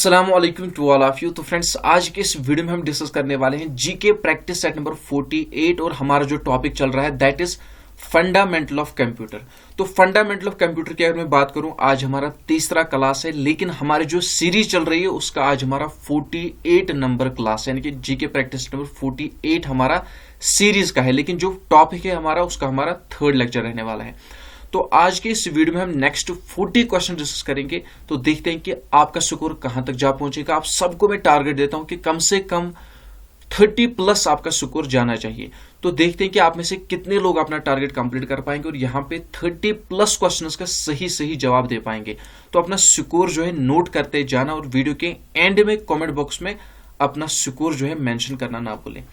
अस्सलामुअलैकुम to all of you. तो friends, आज के इस वीडियो में हम डिस्कस करने वाले हैं जीके प्रैक्टिस सेट नंबर 48 और हमारा जो टॉपिक चल रहा है that is fundamental of computer. तो फंडामेंटल ऑफ कंप्यूटर की अगर मैं बात करूं, आज हमारा तीसरा क्लास है, लेकिन हमारी जो सीरीज चल रही है उसका आज हमारा 48 नंबर क्लास है, यानी कि जीके प्रैक्टिस नंबर 48 हमारा सीरीज का है, लेकिन जो टॉपिक है हमारा उसका हमारा थर्ड लेक्चर रहने वाला है। तो आज के इस वीडियो में हम नेक्स्ट 40 क्वेश्चन डिस्कस करेंगे। तो देखते हैं कि आपका स्कोर कहां तक जा पहुंचेगा। आप सबको मैं टारगेट देता हूं कि कम से कम 30 प्लस आपका स्कोर जाना चाहिए। तो देखते हैं कि आप में से कितने लोग अपना टारगेट कंप्लीट कर पाएंगे और यहाँ पे 30 प्लस क्वेश्चंस का सही जवाब दे पाएंगे। तो अपना स्कोर जो है नोट करते जाना और वीडियो के एंड में कमेंट बॉक्स में अपना स्कोर जो है मेंशन करना ना भूलें।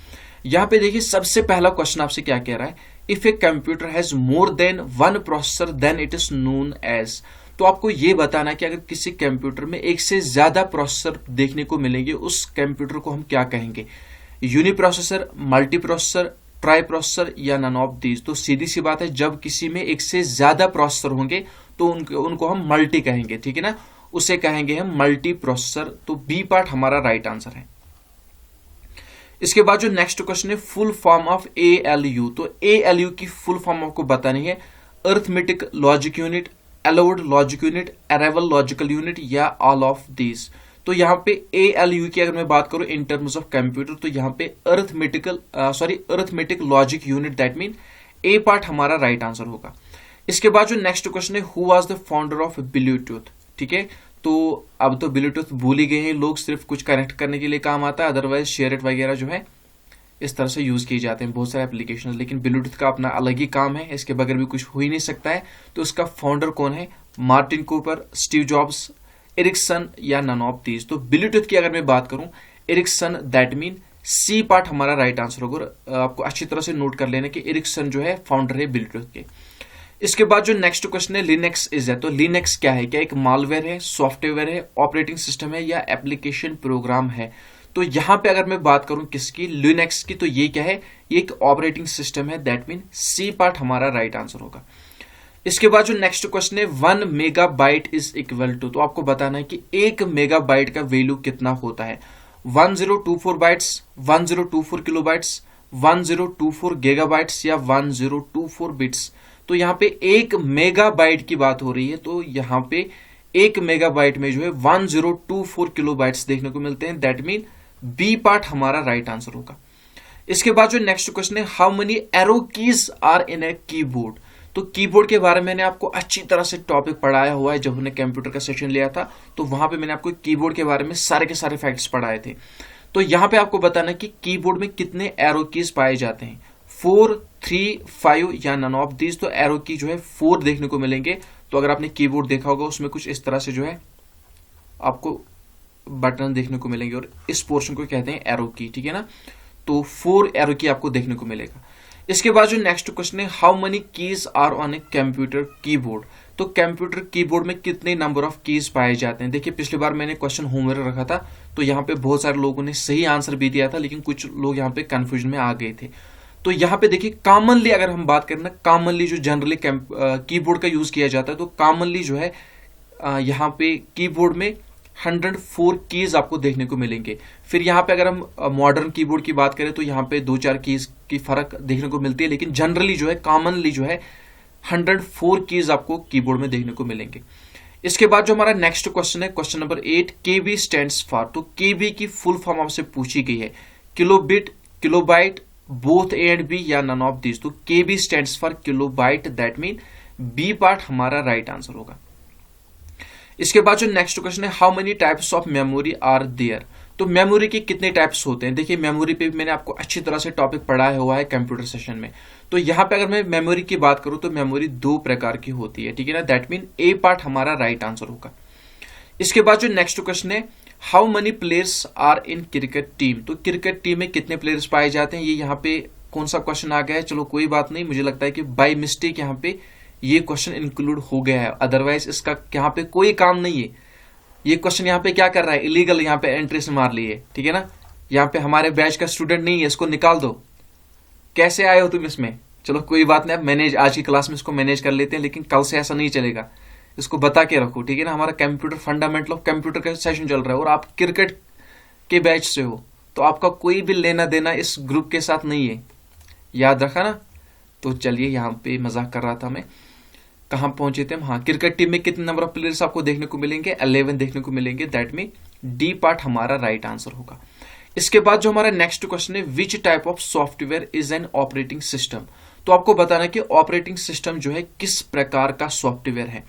यहाँ पे देखिए, सबसे पहला क्वेश्चन आपसे क्या कह रहा है, if a computer has more than one processor then it is known as. तो आपको ये बताना है कि अगर किसी कंप्यूटर में एक से ज्यादा प्रोसेसर देखने को मिलेंगे, उस कंप्यूटर को हम क्या कहेंगे, uniprocessor, multiprocessor, triprocessor या नन ऑफ दीज। तो सीधी सी बात है, जब किसी में एक से ज्यादा प्रोसेसर होंगे तो उनको हम मल्टी कहेंगे, ठीक है ना, उसे कहेंगे हम मल्टी प्रोसेसर। तो बी पार्ट हमारा राइट आंसर है। इसके बाद जो नेक्स्ट क्वेश्चन है, फुल फॉर्म ऑफ ALU। तो ALU की फुल फॉर्म आपको बतानी है, arithmetic logic unit, allowed logic unit, arrival logical unit या ऑल ऑफ दीज। तो यहाँ पे ALU की अगर मैं बात करूं इन टर्म्स ऑफ कंप्यूटर, तो यहाँ पे arithmetic logic unit, that mean A part हमारा राइट आंसर होगा। इसके बाद जो नेक्स्ट क्वेश्चन है, who was the founder of Bluetooth. ठीक है, तो अब तो ब्लूटूथ भूल ही गए हैं लोग, सिर्फ कुछ कनेक्ट करने के लिए काम आता है, अदरवाइज शेयर इट वगैरह जो है इस तरह से यूज किए जाते हैं बहुत सारे एप्लीकेशन, लेकिन ब्लूटूथ का अपना अलग ही काम है, इसके बगैर भी कुछ हो ही नहीं सकता है। तो इसका फाउंडर कौन है, Martin Cooper, Steve Jobs, Ericsson या नन ऑफ दीज। तो ब्लूटूथ की अगर मैं बात करूं, Ericsson, that mean C part हमारा राइट आंसर होगा। आपको अच्छी तरह से नोट कर लेना कि एरिक्सन जो है फाउंडर है ब्लूटूथ के। इसके बाद जो नेक्स्ट क्वेश्चन है, लिनक्स इज है। तो लिनक्स क्या है, क्या एक मालवेयर है, सॉफ्टवेयर है, ऑपरेटिंग सिस्टम है या एप्लीकेशन प्रोग्राम है। तो यहां पे अगर मैं बात करूं किसकी, लिनक्स की, तो ये क्या है, ये एक ऑपरेटिंग सिस्टम है, दैट मीन सी पार्ट हमारा राइट आंसर होगा। इसके बाद जो नेक्स्ट क्वेश्चन है, 1 मेगाबाइट इज इक्वल टू। तो आपको बताना है कि 1 मेगाबाइट का वैल्यू कितना होता है, 1024 बाइट्स, 1024 किलोबाइट्स, 1024 गीगाबाइट्स या 1024 बिट्स। तो यहाँ पे 1 मेगाबाइट की बात हो रही है, तो यहाँ पे 1 मेगाबाइट में जो है 1024 किलोबाइट्स देखने को मिलते हैं, दैट मीन बी पार्ट हमारा राइट आंसर होगा। इसके बाद जो नेक्स्ट क्वेश्चन है, how many arrow keys are in a keyboard. तो कीबोर्ड के बारे में मैंने आपको अच्छी तरह से टॉपिक पढ़ाया हुआ है, जब हमने कंप्यूटर का सेशन लिया था तो वहां पे मैंने आपको कीबोर्ड के बारे में सारे के सारे फैक्ट्स पढ़ाए थे। तो यहाँ पे आपको बताना है कि कीबोर्ड में कितने एरो कीज पाए जाते हैं, 4, 3, 5 या नन ऑफ दीज। तो एरो की जो है 4 देखने को मिलेंगे। तो अगर आपने कीबोर्ड देखा होगा उसमें कुछ इस तरह से जो है आपको बटन देखने को मिलेंगे और इस पोर्शन को कहते हैं एरो की, ठीक है ना। तो 4 एरो की आपको देखने को मिलेगा। इसके बाद जो नेक्स्ट क्वेश्चन है, how many keys are on a computer keyboard. तो कंप्यूटर कीबोर्ड में कितने नंबर ऑफ कीज पाए जाते हैं। देखिए, पिछली बार मैंने क्वेश्चन होमवर्क रखा था तो यहाँ पे बहुत सारे लोगों ने सही आंसर भी दिया था, लेकिन कुछ लोग यहाँ पे कंफ्यूजन में आ गए थे। तो यहाँ पे देखिए, कॉमनली अगर हम बात करें ना, कॉमनली जो जनरली कीबोर्ड का यूज किया जाता है, तो कॉमनली जो है यहाँ पे कीबोर्ड में 104 कीज आपको देखने को मिलेंगे। फिर यहाँ पे अगर हम मॉडर्न कीबोर्ड की बात करें तो यहाँ पे 2-4 कीज की फर्क देखने को मिलती है, लेकिन जनरली जो है कॉमनली जो है 104 कीज आपको कीबोर्ड में देखने को मिलेंगे। इसके बाद जो हमारा नेक्स्ट क्वेश्चन है, question number 8, KB stands for. तो KB की फुल फॉर्म आपसे पूछी गई है, kilobit, kilobyte, both A and B या नन ऑफ दिस। तो KB stands for kilobyte, that mean B part हमारा राइट आंसर होगा। इसके बाद जो नेक्स्ट क्वेश्चन है, how many types of memory are there. तो मेमोरी के कितने टाइप्स होते हैं। देखिए, मेमोरी पे भी मैंने आपको अच्छी तरह से टॉपिक पढ़ाया हुआ है कंप्यूटर सेशन में। तो यहाँ पे अगर मैं मेमोरी की बात करूं तो मेमोरी 2 प्रकार की होती है, ठीक है ना, दैट मीन ए पार्ट हमारा राइट आंसर होगा। इसके बाद जो नेक्स्ट क्वेश्चन है, how many players are in cricket team. तो क्रिकेट टीम में कितने प्लेयर्स पाए जाते हैं। ये यहाँ पे कौन सा क्वेश्चन आ गया है, चलो कोई बात नहीं, मुझे लगता है कि बाय मिस्टेक यहाँ पे ये क्वेश्चन इंक्लूड हो गया है, अदरवाइज इसका यहाँ पे कोई काम नहीं है। ये क्वेश्चन यहाँ पे क्या कर रहा है, इलीगल यहाँ पे एंट्री से मार ली है, ठीक है ना। यहाँ पे हमारे बैच का स्टूडेंट नहीं है, इसको निकाल दो। कैसे आए हो तुम इसमें, चलो कोई बात नहीं, मैनेज आज की क्लास में इसको मैनेज कर लेते हैं, लेकिन कल से ऐसा नहीं चलेगा। इसको बता के रखो, ठीक है ना। हमारा कंप्यूटर फंडामेंटल ऑफ कंप्यूटर का सेशन चल रहा है और आप क्रिकेट के बैच से हो, तो आपका कोई भी लेना देना इस ग्रुप के साथ नहीं है, याद रखा ना। तो चलिए, यहाँ पे मजाक कर रहा था मैं, कहाँ पहुंचे थे हम। हाँ, क्रिकेट टीम में कितने नंबर ऑफ प्लेयर्स आपको देखने को मिलेंगे, 11 देखने को मिलेंगे। दैट मीन डी पार्ट हमारा राइट आंसर होगा। इसके बाद जो हमारा नेक्स्ट क्वेश्चन है, which type of software is an operating system. तो आपको बताना कि ऑपरेटिंग सिस्टम जो है किस प्रकार का सॉफ्टवेयर है।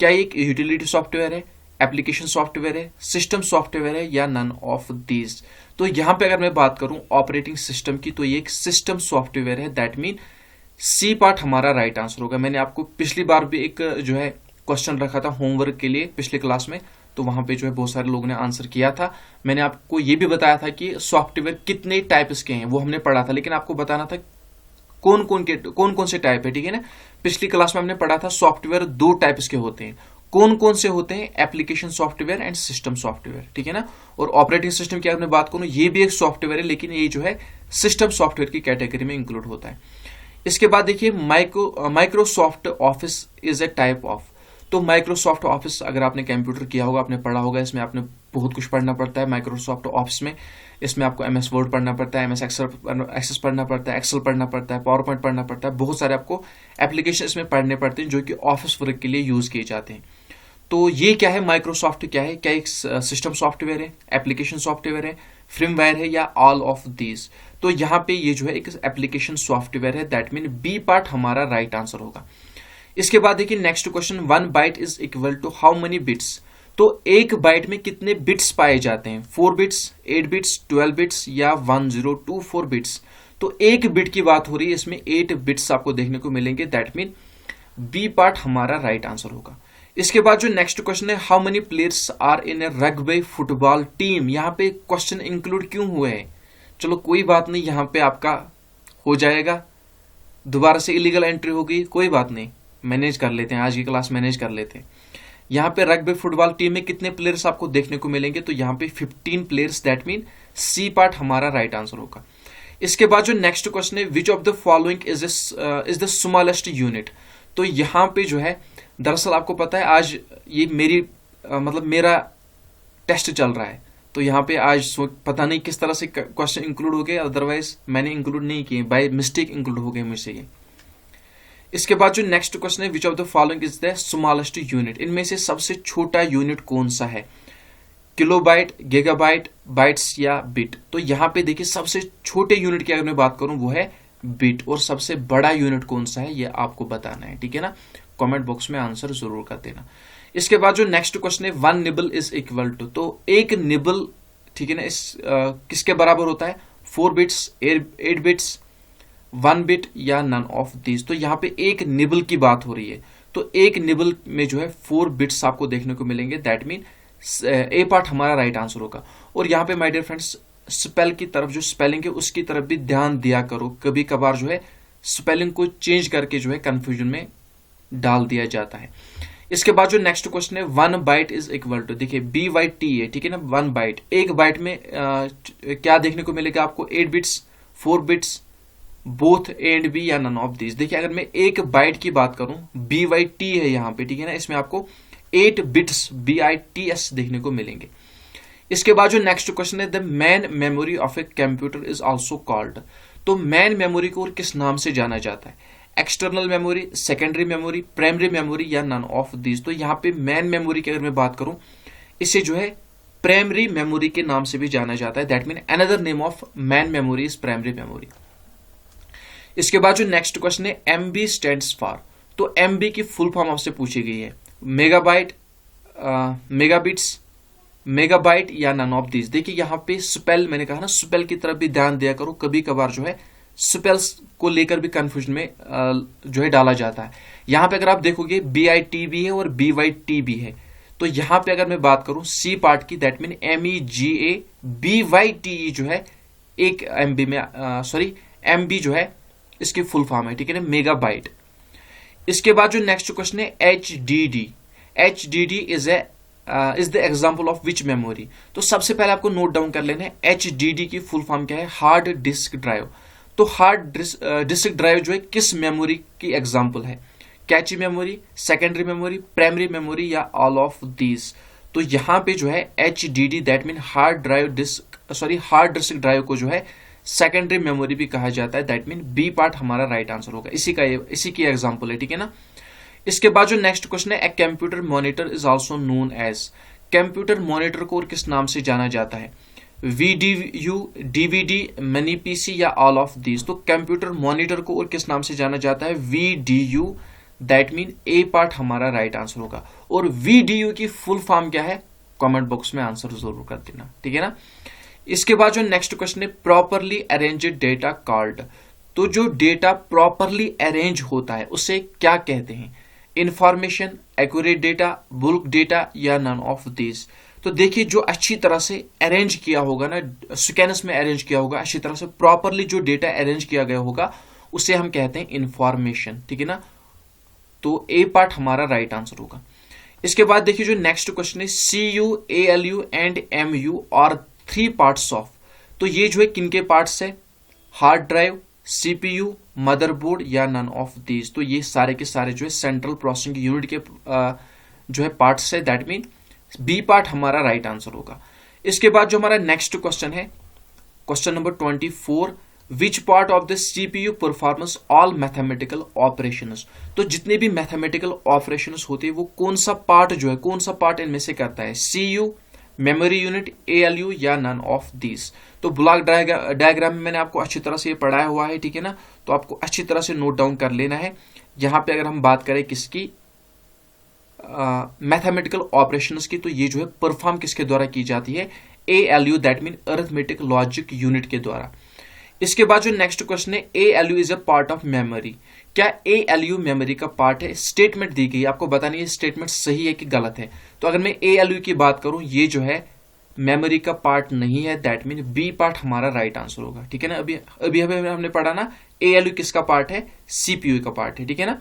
क्या ये एक यूटिलिटी सॉफ्टवेयर है, एप्लीकेशन सॉफ्टवेयर है, सिस्टम सॉफ्टवेयर है, या नन ऑफ दीज। तो यहां पे अगर मैं बात करूं ऑपरेटिंग सिस्टम की, तो ये एक सिस्टम सॉफ्टवेयर है। दैट मीन सी पार्ट हमारा राइट आंसर होगा। मैंने आपको पिछली बार भी एक जो है क्वेश्चन रखा था होमवर्क के लिए पिछले क्लास में, तो वहां पे जो है बहुत सारे लोगों ने आंसर किया था। मैंने आपको ये भी बताया था कि सॉफ्टवेयर कितने टाइप्स के हैं, वो हमने पढ़ा था, लेकिन आपको बताना था कौन कौन से टाइप है, ठीक है ना। पिछली क्लास में हमने पढ़ा था सॉफ्टवेयर 2 टाइप्स के होते हैं। कौन कौन से होते हैं, application software and system software, ठीक है ना। और ऑपरेटिंग सिस्टम की अगर मैं बात करूं, ये भी एक सॉफ्टवेयर है, लेकिन ये जो है सिस्टम सॉफ्टवेयर की कैटेगरी में इंक्लूड होता है। इसके बाद देखिए, Microsoft office is a type of. तो माइक्रोसॉफ्ट ऑफिस अगर आपने कंप्यूटर किया होगा, आपने पढ़ा होगा, इसमें आपने बहुत कुछ पढ़ना पड़ता है माइक्रोसॉफ्ट ऑफिस में। इसमें आपको एमएस वर्ड पढ़ना पड़ता है, एमएस एक्सेस पढ़ना पड़ता है, एक्सेल पढ़ना पड़ता है, पावर पॉइंट पढ़ना पड़ता है, बहुत सारे आपको एप्लीकेशन इसमें पढ़ने पड़ते हैं जो कि ऑफिस वर्क के लिए यूज किए जाते हैं। तो ये क्या है, माइक्रोसॉफ्ट क्या है, क्या एक सिस्टम सॉफ्टवेयर है, एप्लीकेशन सॉफ्टवेयर है, फ्रेमवेयर है, या ऑल ऑफ दीज। तो यहाँ पे ये जो है एक एप्लीकेशन सॉफ्टवेयर है। दैट मीन बी पार्ट हमारा राइट आंसर होगा। इसके बाद देखिए next question, 1 byte is equal to how many bits. तो एक बाइट में कितने बिट्स पाए जाते हैं, 4 बिट्स, 8 बिट्स, 12 बिट्स, या 1024 बिट्स। तो एक बिट की बात हो रही है, इसमें 8 बिट्स आपको देखने को मिलेंगे। दैट मीन बी पार्ट हमारा राइट आंसर होगा। इसके बाद जो नेक्स्ट क्वेश्चन है, how many players are in a rugby football team. यहाँ पे क्वेश्चन इंक्लूड क्यों हुए हैं, चलो कोई बात नहीं, यहाँ पे आपका हो जाएगा। दोबारा से इलीगल एंट्री होगी, कोई बात नहीं, मैनेज कर लेते हैं, आज की क्लास मैनेज कर लेते हैं। यहाँ पे रग्बी फुटबॉल टीम में कितने प्लेयर्स आपको देखने को मिलेंगे, तो यहाँ पे 15 players. That mean C part हमारा राइट आंसर होगा। इसके बाद जो नेक्स्ट क्वेश्चन है, which of the following is the smallest unit. तो यहाँ पे जो है, दरअसल आपको पता है आज ये मतलब मेरा टेस्ट चल रहा है, तो यहाँ पे आज पता नहीं किस तरह से क्वेश्चन इंक्लूड हो गए, अदरवाइज मैंने इंक्लूड नहीं किए, बाय मिस्टेक इंक्लूड हो गए मुझसे ये। इसके बाद जो नेक्स्ट क्वेश्चन है, which of the following is the smallest unit. इनमें से सबसे छोटा यूनिट कौन सा है, किलोबाइट, गीगाबाइट, बाइट्स, या बिट। तो यहाँ पे देखिए, सबसे छोटे यूनिट की अगर मैं बात करूं वो है बिट, और सबसे बड़ा यूनिट कौन सा है ये आपको बताना है, ठीक है ना। कमेंट बॉक्स में आंसर जरूर कर देना। इसके बाद जो नेक्स्ट क्वेश्चन है, 1 निबल इज इक्वल टू। तो एक निबल, ठीक है ना, इस किसके बराबर होता है, 4 बिट्स, 8 बिट्स, 1 बिट, या नन ऑफ दीज। तो यहाँ पे एक निबल की बात हो रही है, तो एक निबल में जो है 4 बिट्स आपको देखने को मिलेंगे। दैट मीन ए पार्ट हमारा राइट आंसर होगा। और यहाँ पे माय डियर फ्रेंड्स, स्पेल की तरफ, जो स्पेलिंग है उसकी तरफ भी ध्यान दिया करो। कभी कभार जो है स्पेलिंग को चेंज करके जो है कंफ्यूजन में डाल दिया जाता है। इसके बाद जो नेक्स्ट क्वेश्चन है, 1 बाइट इज इक्वल टू, देखिए BYT है, ठीक है ना, 1 बाइट। एक बाइट में क्या देखने को मिलेगा आपको, 8 bits, 4 bits, both A and B, या नन ऑफ दिस। देखिए अगर मैं एक बाइट की बात करूं, BYT है यहाँ पे, ठीक है ना, इसमें आपको 8 बिट्स BITS देखने को मिलेंगे। इसके बाद जो नेक्स्ट क्वेश्चन है, the man memory of a computer is also called. तो मैन मेमोरी को और किस नाम से जाना जाता है, external memory, secondary memory, primary memory, या नन ऑफ दिस। तो यहाँ पे मैन मेमोरी की अगर मैं बात करूं, इसे जो है प्राइमरी मेमोरी के नाम से भी जाना जाता है। That mean another name of man memory is primary memory. इसके बाद जो नेक्स्ट क्वेश्चन है, MB स्टैंड्स फॉर। तो MB की फुल फॉर्म आपसे पूछी गई है, मेगाबाइट, मेगाबिट्स, मेगाबाइट, या नन ऑफ दिस। देखिए यहाँ पे स्पेल, मैंने कहा ना, स्पेल की तरफ भी ध्यान दिया करो। कभी कभार जो है स्पेल्स को लेकर भी कंफ्यूजन में जो है डाला जाता है। यहाँ पे अगर आप देखोगे BIT भी है और BYT भी है। तो यहाँ पे अगर मैं बात करूं सी पार्ट की, दैट मीन MEGABYTE जो है एक MB में, सॉरी MB जो है इसकी फुल फॉर्म है, ठीक है ना, मेगाबाइट। इसके बाद जो नेक्स्ट क्वेश्चन है, HDD is the example of which memory. तो सबसे पहले आपको नोट डाउन कर लेना है, HDD की फुल फॉर्म क्या है, हार्ड डिस्क ड्राइव। तो हार्ड डिस्क ड्राइव जो है किस मेमोरी की एग्जाम्पल है, cache memory, secondary memory, primary memory या ऑल ऑफ दीज। तो यहाँ पे जो है HDD that mean hard disk drive को जो है सेकेंडरी मेमोरी भी कहा जाता है, दैट मीन बी पार्ट हमारा राइट आंसर होगा। इसी की एग्जांपल है, ठीक है ना। इसके बाद जो नेक्स्ट क्वेश्चन है, a computer monitor is also known as. Computer monitor को और किस नाम से जाना जाता है? VDU, DVD, मिनी PC या ऑल ऑफ दीज। तो कंप्यूटर मॉनिटर को और किस नाम से जाना जाता है? VDU, that mean A part हमारा राइट आंसर होगा। और VDU की फुल फॉर्म क्या है? कमेंट बॉक्स में आंसर जरूर कर देना, ठीक है ना। इसके बाद जो नेक्स्ट क्वेश्चन है, प्रॉपरली अरेंज्ड डेटा कॉल्ड। तो जो डेटा प्रॉपरली अरेंज होता है उसे क्या कहते हैं? Information, accurate data, bulk data या नन ऑफ दिस। तो देखिए, जो अच्छी तरह से अरेंज किया होगा ना, सीक्वेंस में अरेंज किया होगा, अच्छी तरह से प्रॉपरली जो डेटा अरेंज किया गया होगा उसे हम कहते हैं इंफॉर्मेशन, ठीक है ना। तो ए पार्ट हमारा राइट आंसर होगा। इसके बाद देखिए जो नेक्स्ट क्वेश्चन है, CU, ALU एंड MU और 3 पार्ट्स ऑफ। तो ये जो है किनके पार्ट्स है? हार्ड ड्राइव, CPU, मदरबोर्ड या नन ऑफ दीज। तो ये सारे के सारे जो है सेंट्रल प्रोसेसिंग यूनिट के जो है पार्ट्स है, दैट मीन बी पार्ट हमारा राइट आंसर होगा। इसके बाद जो हमारा नेक्स्ट क्वेश्चन है, question number 24, which part of the CPU performance all mathematical operations. तो जितने भी मैथमेटिकल ऑपरेशंस होते हैं वो कौन सा पार्ट इनमें से करता है? CU, मेमोरी यूनिट, ALU या नन ऑफ दीज। तो ब्लॉक डायग्राम में मैंने आपको अच्छी तरह से ये पढ़ाया हुआ है, ठीक है ना। तो आपको अच्छी तरह से नोट डाउन कर लेना है। यहां पे अगर हम बात करें किसकी, मैथमेटिकल ऑपरेशंस की, तो ये जो है परफॉर्म किसके द्वारा की जाती है? ALU, that mean arithmetic logic unit के द्वारा। इसके बाद जो नेक्स्ट क्वेश्चन है, ALU is a part of memory. क्या ALU मेमोरी का पार्ट है? स्टेटमेंट दी गई, आपको बतानी है स्टेटमेंट सही है कि गलत है। तो अगर मैं ALU की बात करूं, ये जो है मेमोरी का पार्ट नहीं है, दैट मीन बी पार्ट हमारा राइट आंसर होगा, ठीक है ना। अभी हमने पढ़ा ना, ALU किसका पार्ट है? CPU का पार्ट है, ठीक है ना।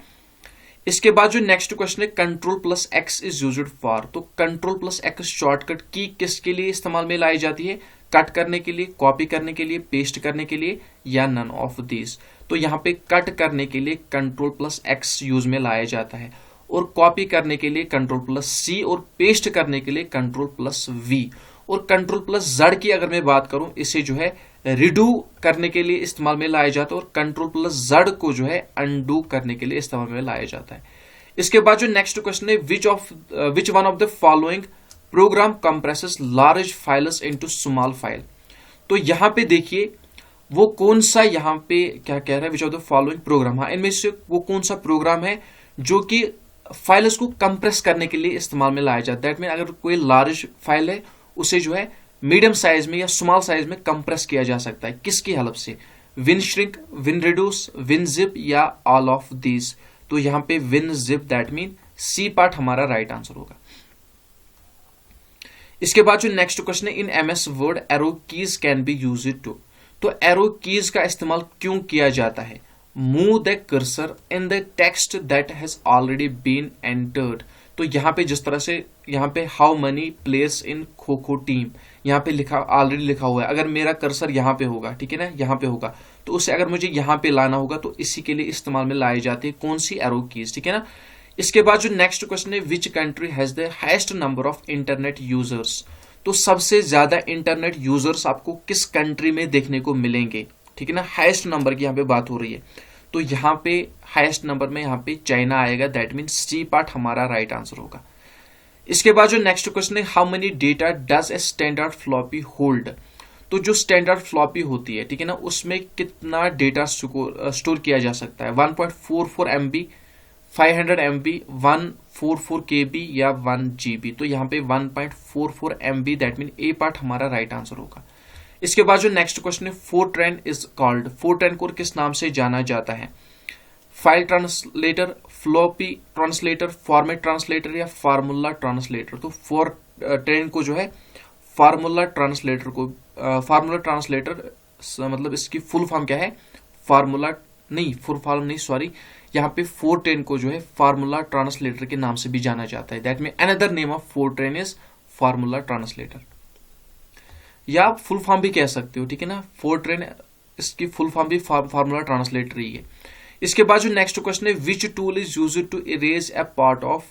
इसके बाद जो नेक्स्ट क्वेश्चन है, control plus x is used for. तो कंट्रोल प्लस एक्स शॉर्टकट की किसके लिए इस्तेमाल में लाई जाती है? कट करने के लिए, कॉपी करने के लिए, पेस्ट करने के लिए या नन ऑफ दिस। तो यहाँ पे कट करने के लिए कंट्रोल प्लस एक्स यूज में लाया जाता है, और कॉपी करने के लिए कंट्रोल प्लस C, और पेस्ट करने के लिए कंट्रोल प्लस V। और कंट्रोल प्लस Z की अगर मैं बात करूं, इसे जो है रिडू करने के लिए इस्तेमाल में लाया जाता है, और कंट्रोल प्लस Z को जो है अनडू करने के लिए इस्तेमाल में लाया जाता है। इसके बाद जो नेक्स्ट क्वेश्चन है, which one of the following programme compresses large files into small file. तो यहां पे देखिए वो कौन सा, यहां पे क्या कह रहा है, which of the following programme. हाँ, इनमें से वो कौन सा प्रोग्राम है जो कि फाइल्स को कंप्रेस करने के लिए इस्तेमाल में लाया जाता है। दैट मीन अगर कोई लार्ज फाइल है उसे जो है मीडियम साइज में या स्मॉल साइज में कंप्रेस किया जा सकता है, किसकी हेल्प से? WinShrink, WinReduce, WinZip या ऑल ऑफ दीज। तो यहां पे WinZip, that mean C part हमारा राइट आंसर होगा। इसके बाद जो नेक्स्ट क्वेश्चन है, in MS word arrow keys can be used to. तो एरो कीज का इस्तेमाल क्यों किया जाता है? Move the cursor in the text that has already been entered. तो यहां पे जिस तरह से यहां पे how many players in kho kho team, यहां पे ऑलरेडी लिखा हुआ है। अगर मेरा कर्सर यहां पे होगा, ठीक है ना, यहां पे होगा, तो उसे अगर मुझे यहां पे लाना होगा तो इसी के लिए इस्तेमाल में लाई जाती है कौन सी? एरो कीज, ठीक है ना। इसके बाद जो नेक्स्ट क्वेश्चन है, which country has the highest number of internet users. तो सबसे ज्यादा इंटरनेट यूजर्स आपको किस कंट्री में देखने को मिलेंगे, ठीक है ना। हाईएस्ट नंबर की यहाँ पे बात हो रही है, तो यहाँ पे हाईएस्ट नंबर में यहाँ पे चाइना आएगा, दैट मीन C पार्ट हमारा राइट आंसर होगा। इसके बाद जो नेक्स्ट क्वेश्चन है, how many data does a standard floppy hold. तो जो स्टैंडर्ड फ्लॉपी होती है, ठीक है ना, उसमें कितना डेटा स्टोर किया जा सकता है? 1.44 MB, 500 MB, 144 KB या 1 GB। तो यहाँ पे 1.44 MB, that mean A part हमारा राइट आंसर होगा। इसके बाद जो नेक्स्ट क्वेश्चन है, फोरट्रैन इज कॉल्ड। फोरट्रैन को किस नाम से जाना जाता है? File translator, floppy translator, format translator या फार्मूला ट्रांसलेटर। तो फोरट्रैन को जो है फार्मूला ट्रांसलेटर मतलब इसकी फुल फॉर्म क्या है? यहाँ पे फोरट्रैन को जो है फार्मूला ट्रांसलेटर के नाम से भी जाना जाता है, that mean another name of Fortran is formula translator, या आप फुल फॉर्म भी कह सकते हो, ठीक है ना। फोरट्रैन इसकी फुल फॉर्म भी फार्मूला ट्रांसलेटर ही है। इसके बाद जो नेक्स्ट क्वेश्चन है, which tool is used to erase a part of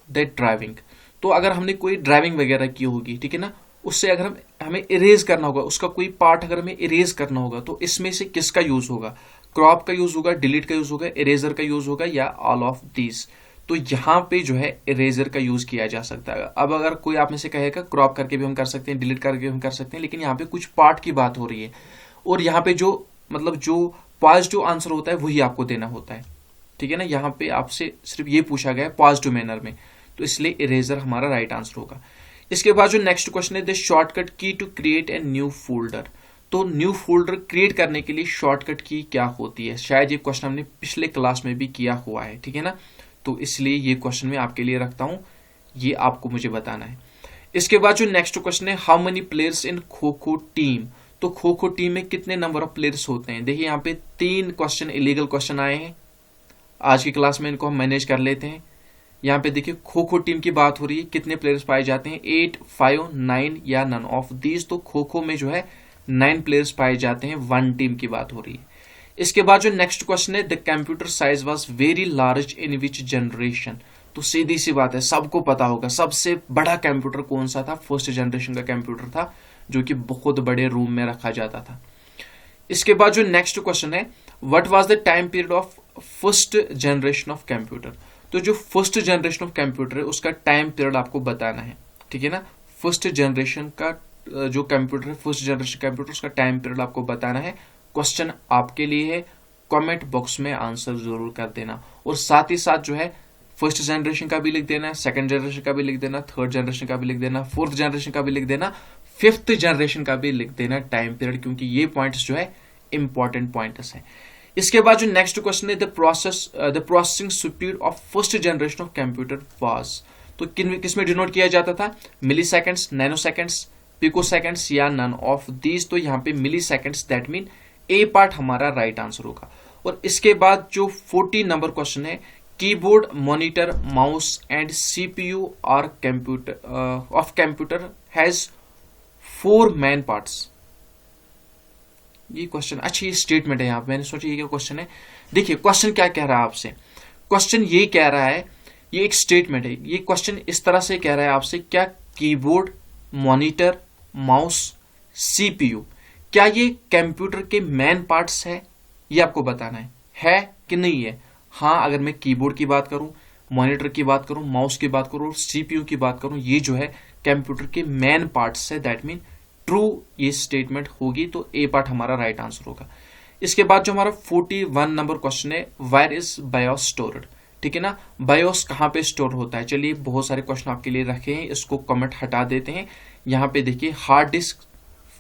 the driving. तो अगर हमने कोई ड्राइविंग वगैरह की होगी, ठीक है ना, उससे अगर हमें इरेज करना होगा, उसका कोई पार्ट अगर हमें इरेज करना होगा, तो इसमें से किसका यूज होगा? क्रॉप का यूज होगा, डिलीट का यूज होगा, इरेजर का यूज होगा, या ऑल ऑफ दीज। तो यहाँ पे जो है इरेजर का यूज किया जा सकता है। अब अगर कोई आप में से कहेगा क्रॉप करके भी हम कर सकते हैं, डिलीट करके भी हम कर सकते हैं, लेकिन यहाँ पे कुछ पार्ट की बात हो रही है, और यहाँ पे जो मतलब जो पॉजिटिव आंसर होता है वही आपको देना होता है, ठीक है ना। यहाँ पे आपसे सिर्फ ये पूछा गया है पॉजिटिव मैनर में, तो इसलिए इरेजर हमारा राइट आंसर होगा। इसके बाद जो नेक्स्ट क्वेश्चन है, the shortcut key to create a new folder. तो न्यू फोल्डर क्रिएट करने के लिए शॉर्टकट की क्या होती है? शायद ये क्वेश्चन हमने पिछले क्लास में भी किया हुआ है, ठीक है ना, तो इसलिए ये क्वेश्चन मैं आपके लिए रखता हूं, ये आपको मुझे बताना है। इसके बाद जो नेक्स्ट क्वेश्चन है, how many players in kho kho team. तो खो खो टीम में कितने नंबर ऑफ प्लेयर्स होते हैं? देखिए यहाँ पे 3 क्वेश्चन इलीगल क्वेश्चन आए हैं, आज की क्लास में इनको हम मैनेज कर लेते हैं। यहाँ पे देखिए खो खो टीम की बात हो रही है, कितने प्लेयर्स पाए जाते हैं? 8, 5, 9 या नन ऑफ दीज। तो खो खो में जो है 9 प्लेयर्स पाए जाते हैं, 1 टीम की बात हो रही है। इसके बाद जो नेक्स्ट क्वेश्चन है, the computer size was very large in which generation. तो सीधी सी बात है, सबको पता होगा सबसे बड़ा कंप्यूटर कौन सा था? फर्स्ट जनरेशन का कंप्यूटर था, जो कि बहुत बड़े रूम में रखा जाता था। इसके बाद जो नेक्स्ट क्वेश्चन है, what was the time period of first generation of computer. तो जो फर्स्ट जनरेशन ऑफ कंप्यूटर है उसका टाइम पीरियड आपको बताना है, ठीक है ना। फर्स्ट जनरेशन का जो कंप्यूटर है, फर्स्ट जनरेशन कंप्यूटर, उसका टाइम पीरियड आपको बताना है। क्वेश्चन आपके लिए है, कमेंट बॉक्स में आंसर जरूर कर देना, और साथ ही साथ जो है फर्स्ट जनरेशन का भी लिख देना, सेकंड जनरेशन का भी लिख देना, थर्ड जनरेशन का भी लिख देना, फोर्थ जनरेशन का भी लिख देना, फिफ्थ जनरेशन का भी लिख देना टाइम पीरियड, क्योंकि ये पॉइंट्स जो है इंपॉर्टेंट पॉइंट्स हैं। इसके बाद जो नेक्स्ट क्वेश्चन है, the processing speed of first generation of computer was. तो किस में डिनोट किया जाता था? Milliseconds, nanoseconds, picoseconds, या नन ऑफ दीज। तो यहाँ पे milliseconds, that mean A part हमारा राइट आंसर होगा। और इसके बाद जो 40 नंबर क्वेश्चन है, keyboard, monitor, mouse and CPU और computer of computer has 4 main parts. ये क्वेश्चन अच्छी स्टेटमेंट है, यहाँ पे मैंने सोचा ये क्या क्वेश्चन है। देखिए क्वेश्चन क्या कह रहा है आपसे, क्वेश्चन ये कह रहा है, ये एक स्टेटमेंट है, ये क्वेश्चन इस तरह से कह रहा है आपसे, क्या कीबोर्ड, मॉनिटर, माउस, सीपीयू, क्या ये कंप्यूटर के मेन पार्ट्स है? ये आपको बताना है कि नहीं है। हाँ, अगर मैं कीबोर्ड की बात करूं, मॉनिटर की बात करूं, माउस की बात करूं और सीपीयू की बात करूं, ये जो है कंप्यूटर के मेन पार्ट्स है, दैट मीन ट्रू ये स्टेटमेंट होगी, तो ए पार्ट हमारा राइट आंसर होगा। इसके बाद जो हमारा 41 नंबर क्वेश्चन है, वेयर इज बायोस स्टोर्ड, ठीक है ना। बायोस कहाँ पे स्टोर होता है? चलिए बहुत सारे क्वेश्चन आपके लिए रखे हैं, इसको कमेंट हटा देते हैं। यहाँ पे देखिए, hard disk,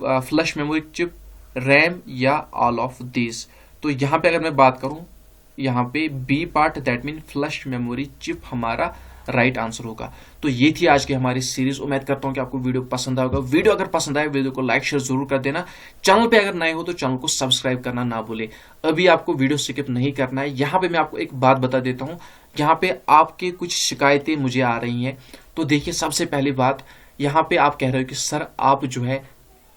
flash memory chip, RAM, या ऑल ऑफ दीज। तो यहाँ पे अगर मैं बात करूं, यहाँ पे B part, that mean flash memory chip हमारा राइट आंसर होगा। तो ये थी आज की हमारी सीरीज। उम्मीद करता हूं कि आपको वीडियो पसंद आएगा। वीडियो अगर पसंद आए, वीडियो को लाइक शेयर जरूर कर देना। चैनल पे अगर नए हो तो चैनल को सब्सक्राइब करना ना भूले। अभी आपको वीडियो स्किप नहीं करना है। यहाँ पे मैं आपको एक बात बता देता हूँ, यहाँ पे आपके कुछ शिकायतें मुझे आ रही हैं। तो देखिए, सबसे पहली बात, यहाँ पे आप कह रहे हो कि सर आप जो है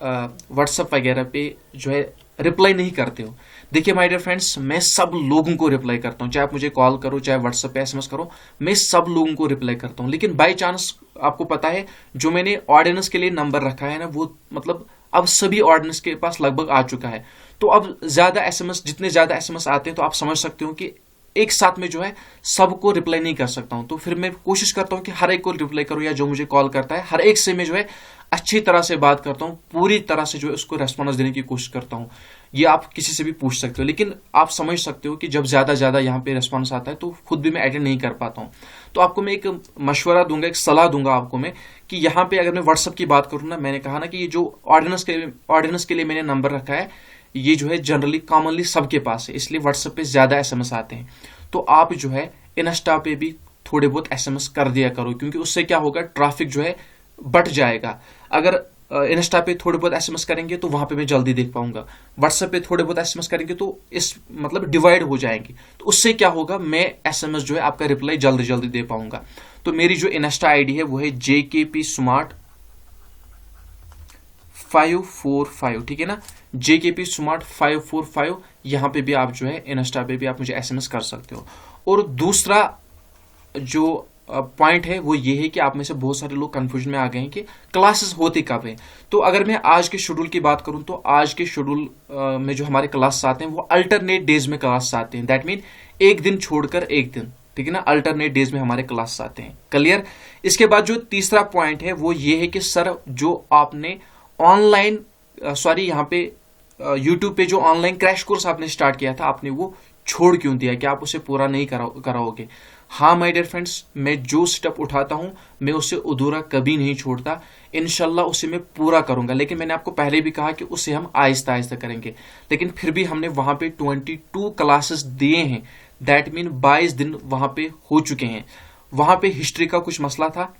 व्हाट्सएप वगैरह पे जो है रिप्लाई नहीं करते हो। देखिए माय डियर फ्रेंड्स, मैं सब लोगों को रिप्लाई करता हूँ, चाहे आप मुझे कॉल करो, चाहे व्हाट्सएप पे एसएमएस करो, मैं सब लोगों को रिप्लाई करता हूँ। लेकिन बाय चांस आपको पता है, जो मैंने ऑर्डिनेंस के लिए नंबर रखा है ना, वो मतलब अब सभी ऑर्डिनेंस के पास लगभग आ चुका है। तो अब ज्यादा एसएमएस, जितने ज्यादा एसएमएस आते हैं, तो आप समझ सकते हो कि एक साथ में जो है सबको रिप्लाई नहीं कर सकता हूं। तो फिर मैं कोशिश करता हूं कि हर एक को रिप्लाई करूं, या जो मुझे कॉल करता है हर एक से मैं जो है अच्छी तरह से बात करता हूं, पूरी तरह से जो है उसको रेस्पॉन्स देने की कोशिश करता हूं। ये आप किसी से भी पूछ सकते हो, लेकिन आप समझ सकते हो कि जब ज्यादा यहाँ पे रेस्पॉन्स आता है तो खुद भी मैं अटेंड नहीं कर पाता हूँ। तो आपको मैं एक मशवरा दूंगा, एक सलाह दूंगा आपको मैं, कि यहाँ पे अगर मैं व्हाट्सएप की बात करूँ ना, मैंने कहा ना कि ये जो ऑर्डिनेंस के लिए मैंने नंबर रखा है, ये जो है जनरली कॉमनली सबके पास है, इसलिए व्हाट्सएप पे ज्यादा एसएमएस आते हैं। तो आप जो है इंस्टा पे भी थोड़े बहुत एसएमएस कर दिया करो, क्योंकि उससे क्या होगा, ट्रैफिक जो है बढ़ जाएगा। अगर इंस्टा पे थोड़े बहुत एसएमएस करेंगे तो वहां पे मैं जल्दी देख पाऊंगा, व्हाट्सएप पे थोड़े बहुत एसएमएस करेंगे तो इस मतलब डिवाइड हो जाएंगे। तो उससे क्या होगा, मैं एसएमएस जो है आपका रिप्लाई जल्दी दे पाऊंगा। तो मेरी जो इंस्टा आईडी है वो है JKP Smart 545, ठीक है ना, JKP स्मार्ट 545। यहाँ पे भी आप जो है इंस्टा पे भी आप मुझे SMS कर सकते हो। और दूसरा जो पॉइंट है वो ये है कि आप में से बहुत सारे लोग कंफ्यूजन में आ गए हैं कि क्लासेस होती कब है। तो अगर मैं आज के शेड्यूल की बात करूं तो आज के शेड्यूल में जो हमारे क्लास आते हैं वो अल्टरनेट डेज में क्लास आते हैं। दैट मीन एक दिन छोड़कर एक दिन, ठीक है ना, अल्टरनेट डेज में हमारे क्लास आते हैं। क्लियर। इसके बाद जो तीसरा पॉइंट है वो ये है कि सर जो आपने ऑनलाइन यहाँ पे यूट्यूब पे जो ऑनलाइन क्रैश कोर्स आपने स्टार्ट किया था, आपने वो छोड़ क्यों दिया, कि आप उसे पूरा नहीं कराओगे। हाँ माय डियर फ्रेंड्स, मैं जो स्टेप उठाता हूं मैं उसे अधूरा कभी नहीं छोड़ता, इंशाल्लाह उसे मैं पूरा करूंगा। लेकिन मैंने आपको पहले भी कहा कि उसे हम आहिस्ता आहिस्ता करेंगे। लेकिन फिर भी हमने वहां पे 22 क्लासेस दिए हैं। दैट मीन 22 दिन वहां पे हो चुके हैं। वहां पे हिस्ट्री का कुछ मसला था,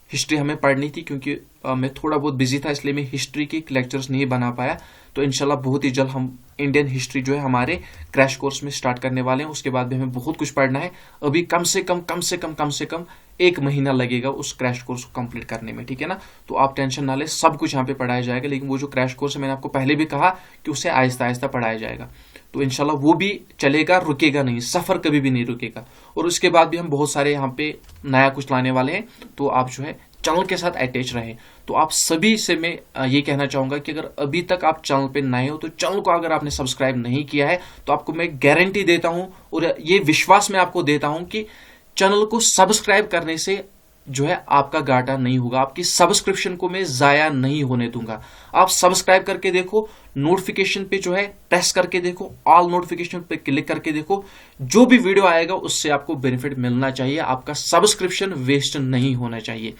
हिस्ट्री हमें पढ़नी थी, क्योंकि मैं थोड़ा बहुत बिजी था, इसलिए मैं हिस्ट्री के लेक्चर्स नहीं बना पाया। तो इंशाल्लाह बहुत ही जल्द हम इंडियन हिस्ट्री जो है हमारे क्रैश कोर्स में स्टार्ट करने वाले हैं। उसके बाद भी हमें बहुत कुछ पढ़ना है। अभी कम से कम 1 महीना लगेगा उस क्रैश कोर्स को कंप्लीट करने में, ठीक है ना। तो आप टेंशन ना ले, सब कुछ यहाँ पे पढ़ाया जाएगा। लेकिन वो जो क्रैश कोर्स है मैंने आपको पहले भी कहा कि उसे आहिस्ता आहिस्ता पढ़ाया जाएगा। तो इंशाल्लाह वो भी चलेगा, रुकेगा नहीं, सफर कभी भी नहीं रुकेगा। और उसके बाद भी हम बहुत सारे यहाँ पे नया कुछ लाने वाले हैं। तो आप जो है चैनल के साथ अटैच रहे। तो आप सभी से मैं ये कहना चाहूंगा कि अगर अभी तक आप चैनल पे नए हो तो चैनल को अगर आपने सब्सक्राइब नहीं किया है तो आपको मैं गारंटी देता हूं और ये विश्वास मैं आपको देता हूं कि चैनल को सब्सक्राइब करने से जो है आपका घाटा नहीं होगा। आपकी सब्सक्रिप्शन को मैं जाया नहीं होने दूंगा। आप सब्सक्राइब करके देखो, नोटिफिकेशन पे जो है प्रेस करके देखो, ऑल नोटिफिकेशन पे क्लिक करके देखो, जो भी वीडियो आएगा उससे आपको बेनिफिट मिलना चाहिए, आपका सब्सक्रिप्शन वेस्ट नहीं होना चाहिए।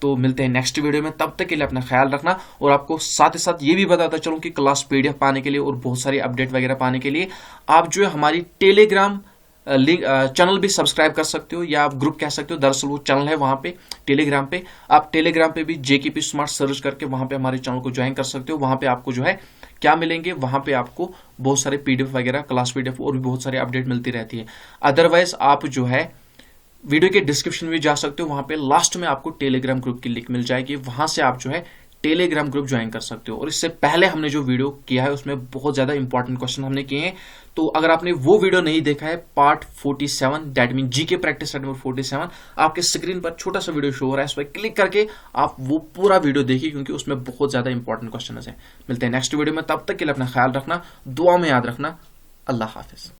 तो मिलते हैं नेक्स्ट वीडियो में, तब तक के लिए अपना ख्याल रखना। और आपको साथ ही साथ ये भी बताता चलूं कि क्लास PDF पाने के लिए और बहुत सारी अपडेट वगैरह पाने के लिए आप जो है हमारी टेलीग्राम लिंक चैनल भी सब्सक्राइब कर सकते हो, या आप ग्रुप कह सकते हो। दरअसल वो चैनल है वहां पे टेलीग्राम पे। आप टेलीग्राम पे भी JKP स्मार्ट सर्च करके वहां पे हमारे चैनल को ज्वाइन कर सकते हो। वहां पे आपको जो है क्या मिलेंगे, वहां पे आपको बहुत सारे PDF वगैरह, क्लास PDF और भी बहुत सारे अपडेट मिलती रहती है। अदरवाइज आप जो है वीडियो के डिस्क्रिप्शन में जा सकते हो, वहां पे लास्ट में आपको टेलीग्राम ग्रुप की लिंक मिल जाएगी, वहां से आप जो है टेलीग्राम ग्रुप ज्वाइन कर सकते हो। और इससे पहले हमने जो वीडियो किया है उसमें बहुत ज्यादा इंपॉर्टेंट क्वेश्चन हमने किए हैं। तो अगर आपने वो वीडियो नहीं देखा है, part 47, that mean GK practice set number 47, आपके स्क्रीन पर छोटा सा वीडियो शो हो रहा है, इस पर क्लिक करके आप वो पूरा वीडियो देखिए, क्योंकि उसमें बहुत ज्यादा इंपॉर्टेंट क्वेश्चन है। मिलते हैं नेक्स्ट वीडियो में, तब तक के लिए अपना ख्याल रखना, दुआ में याद रखना। अल्लाह हाफिज।